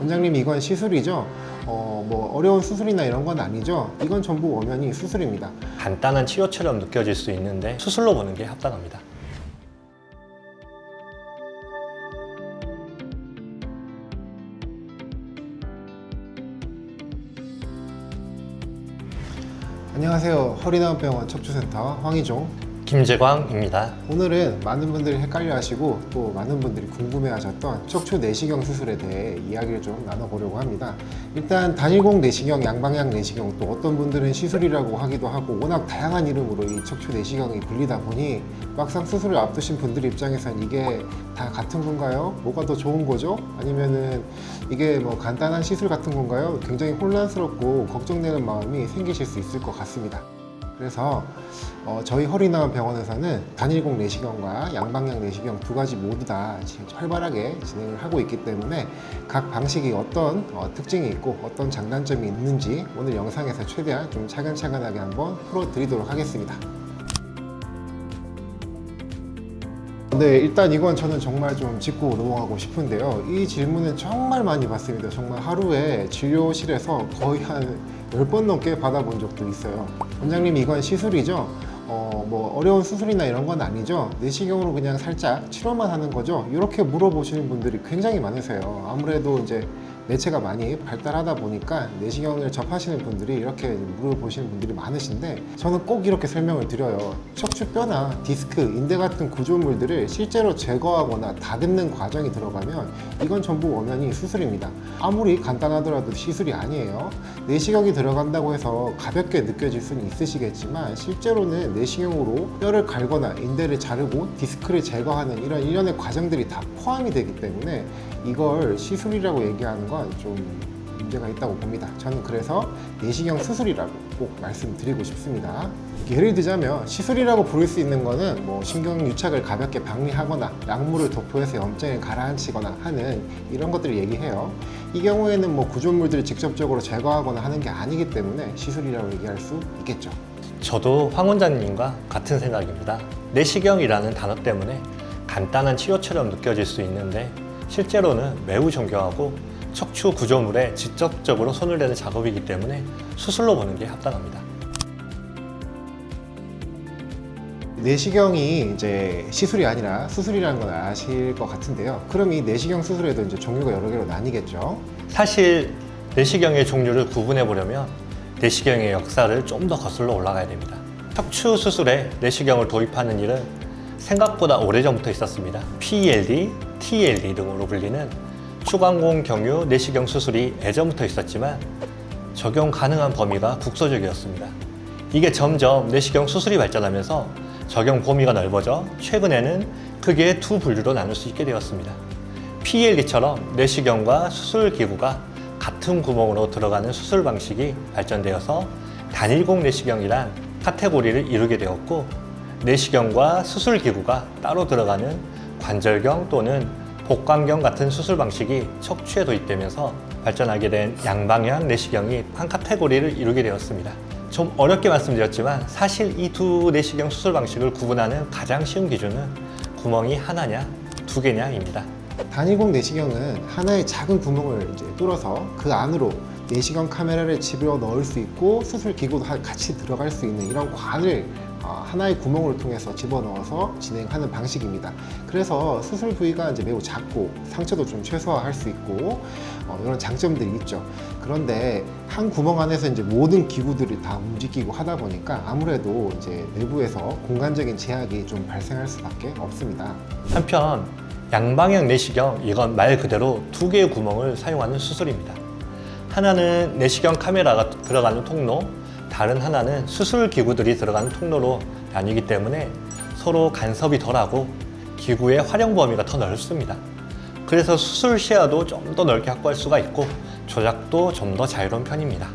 원장님, 이건 시술이죠? 뭐 어려운 수술이나 이런 건 아니죠? 이건 전부 엄연히 수술입니다. 간단한 치료처럼 느껴질 수 있는데 수술로 보는 게 합당합니다. 안녕하세요. 허리나원병원 척추센터 황희종. 김재광입니다. 오늘은 많은 분들이 헷갈려 하시고 또 많은 분들이 궁금해 하셨던 척추 내시경 수술에 대해 이야기를 좀 나눠보려고 합니다. 일단 단일공 내시경, 양방향 내시경, 또 어떤 분들은 시술이라고 하기도 하고 워낙 다양한 이름으로 이 척추 내시경이 불리다 보니 막상 수술을 앞두신 분들 입장에서는 이게 다 같은 건가요? 뭐가 더 좋은 거죠? 아니면은 이게 뭐 간단한 시술 같은 건가요? 굉장히 혼란스럽고 걱정되는 마음이 생기실 수 있을 것 같습니다. 그래서 저희 허리나원 병원에서는 단일공 내시경과 양방향 내시경 두 가지 모두 다 활발하게 진행을 하고 있기 때문에 각 방식이 어떤 특징이 있고 어떤 장단점이 있는지 오늘 영상에서 최대한 좀 차근차근하게 한번 풀어드리도록 하겠습니다. 네, 일단 이건 저는 정말 좀 짚고 넘어가고 싶은데요. 이 질문은 정말 많이 받습니다. 정말 하루에 진료실에서 거의 한 10번 넘게 받아본 적도 있어요. 원장님, 이건 시술이죠? 뭐 어려운 수술이나 이런 건 아니죠? 내시경으로 그냥 살짝 치료만 하는 거죠? 이렇게 물어보시는 분들이 굉장히 많으세요. 아무래도 이제 매체가 많이 발달하다 보니까 내시경을 접하시는 분들이 이렇게 물어보시는 분들이 많으신데 저는 꼭 이렇게 설명을 드려요. 척추뼈나 디스크, 인대 같은 구조물들을 실제로 제거하거나 다듬는 과정이 들어가면 이건 전부 엄연히 수술입니다. 아무리 간단하더라도 시술이 아니에요. 내시경이 들어간다고 해서 가볍게 느껴질 수는 있으시겠지만 실제로는 내시경으로 뼈를 갈거나 인대를 자르고 디스크를 제거하는 이런 일련의 과정들이 다 포함이 되기 때문에 이걸 시술이라고 얘기하는 건 좀 문제가 있다고 봅니다. 저는 그래서 내시경 수술이라고 꼭 말씀드리고 싶습니다. 예를 들자면 시술이라고 부를 수 있는 거는 뭐 신경유착을 가볍게 박리하거나 약물을 도포해서 염증을 가라앉히거나 하는 이런 것들을 얘기해요. 이 경우에는 뭐 구조물들을 직접적으로 제거하거나 하는 게 아니기 때문에 시술이라고 얘기할 수 있겠죠. 저도 황 원장님과 같은 생각입니다. 내시경이라는 단어 때문에 간단한 치료처럼 느껴질 수 있는데 실제로는 매우 정교하고 척추 구조물에 직접적으로 손을 대는 작업이기 때문에 수술로 보는 게 합당합니다. 내시경이 이제 시술이 아니라 수술이라는 건 아실 것 같은데요. 그럼 이 내시경 수술에도 이제 종류가 여러 개로 나뉘겠죠. 사실 내시경의 종류를 구분해 보려면 내시경의 역사를 좀 더 거슬러 올라가야 됩니다. 척추 수술에 내시경을 도입하는 일은 생각보다 오래전부터 있었습니다. PELD, TELD 등으로 불리는 추간공 경유 내시경 수술이 예전부터 있었지만 적용 가능한 범위가 국소적이었습니다. 이게 점점 내시경 수술이 발전하면서 적용 범위가 넓어져 최근에는 크게 두 분류로 나눌 수 있게 되었습니다. PELD처럼 내시경과 수술 기구가 같은 구멍으로 들어가는 수술 방식이 발전되어서 단일공 내시경이란 카테고리를 이루게 되었고, 내시경과 수술 기구가 따로 들어가는 관절경 또는 복강경 같은 수술 방식이 척추에 도입되면서 발전하게 된 양방향 내시경이 한 카테고리를 이루게 되었습니다. 좀 어렵게 말씀드렸지만 사실 이 두 내시경 수술 방식을 구분하는 가장 쉬운 기준은 구멍이 하나냐 두 개냐입니다. 단일공 내시경은 하나의 작은 구멍을 이제 뚫어서 그 안으로 내시경 카메라를 집어 넣을 수 있고 수술 기구도 같이 들어갈 수 있는 이런 관을 하나의 구멍을 통해서 집어넣어서 진행하는 방식입니다. 그래서 수술 부위가 이제 매우 작고 상처도 좀 최소화할 수 있고 이런 장점들이 있죠. 그런데 한 구멍 안에서 이제 모든 기구들이 다 움직이고 하다 보니까 아무래도 이제 내부에서 공간적인 제약이 좀 발생할 수밖에 없습니다. 한편 양방향 내시경, 이건 말 그대로 두 개의 구멍을 사용하는 수술입니다. 하나는 내시경 카메라가 들어가는 통로, 다른 하나는 수술 기구들이 들어가는 통로로 나뉘기 때문에 서로 간섭이 덜하고 기구의 활용 범위가 더 넓습니다. 그래서 수술 시야도 좀 더 넓게 확보할 수가 있고 조작도 좀 더 자유로운 편입니다.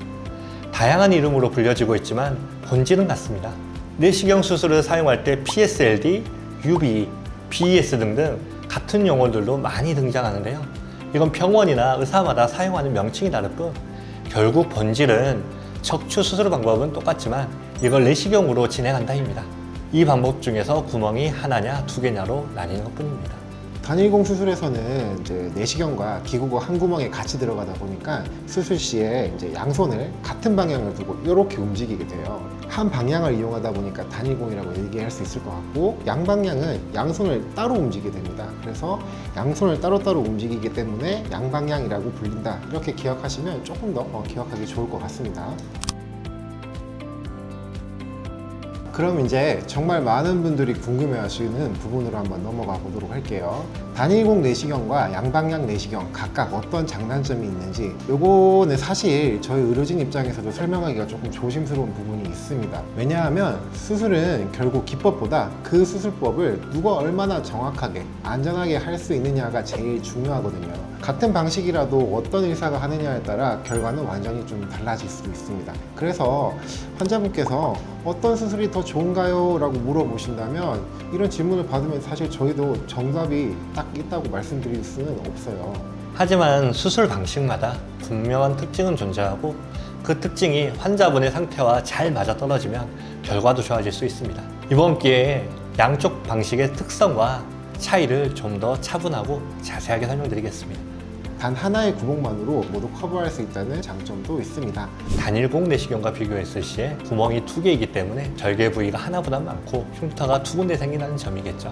다양한 이름으로 불려지고 있지만 본질은 같습니다. 내시경 수술을 사용할 때 PSLD, UBE, BES 등등 같은 용어들로 많이 등장하는데요. 이건 병원이나 의사마다 사용하는 명칭이 다를 뿐 결국 본질은 척추 수술 방법은 똑같지만 이걸 내시경으로 진행한다입니다. 이 방법 중에서 구멍이 하나냐 두 개냐로 나뉘는 것 뿐입니다. 단일공 수술에서는 이제 내시경과 기구가 한 구멍에 같이 들어가다 보니까 수술 시에 이제 양손을 같은 방향을 두고 이렇게 움직이게 돼요. 한 방향을 이용하다 보니까 단일공이라고 얘기할 수 있을 것 같고, 양방향은 양손을 따로 움직이게 됩니다. 그래서 양손을 따로따로 움직이기 때문에 양방향이라고 불린다. 이렇게 기억하시면 조금 더 기억하기 좋을 것 같습니다. 그럼 이제 정말 많은 분들이 궁금해하시는 부분으로 한번 넘어가 보도록 할게요. 단일공 내시경과 양방향 내시경 각각 어떤 장단점이 있는지, 요거는 사실 저희 의료진 입장에서도 설명하기가 조금 조심스러운 부분이 있습니다. 왜냐하면 수술은 결국 기법보다 그 수술법을 누가 얼마나 정확하게 안전하게 할 수 있느냐가 제일 중요하거든요. 같은 방식이라도 어떤 의사가 하느냐에 따라 결과는 완전히 좀 달라질 수도 있습니다. 그래서 환자분께서 어떤 수술이 더 좋은가요? 라고 물어보신다면, 이런 질문을 받으면 사실 저희도 정답이 딱 있다고 말씀드릴 수는 없어요. 하지만 수술 방식마다 분명한 특징은 존재하고, 그 특징이 환자분의 상태와 잘 맞아떨어지면 결과도 좋아질 수 있습니다. 이번 기회에 양쪽 방식의 특성과 차이를 좀 더 차분하고 자세하게 설명드리겠습니다. 단 하나의 구멍만으로 모두 커버할 수 있다는 장점도 있습니다. 단일공 내시경과 비교했을 시에 구멍이 2개이기 때문에 절개 부위가 하나보다 많고 흉터가 2군데 생긴다는 점이겠죠.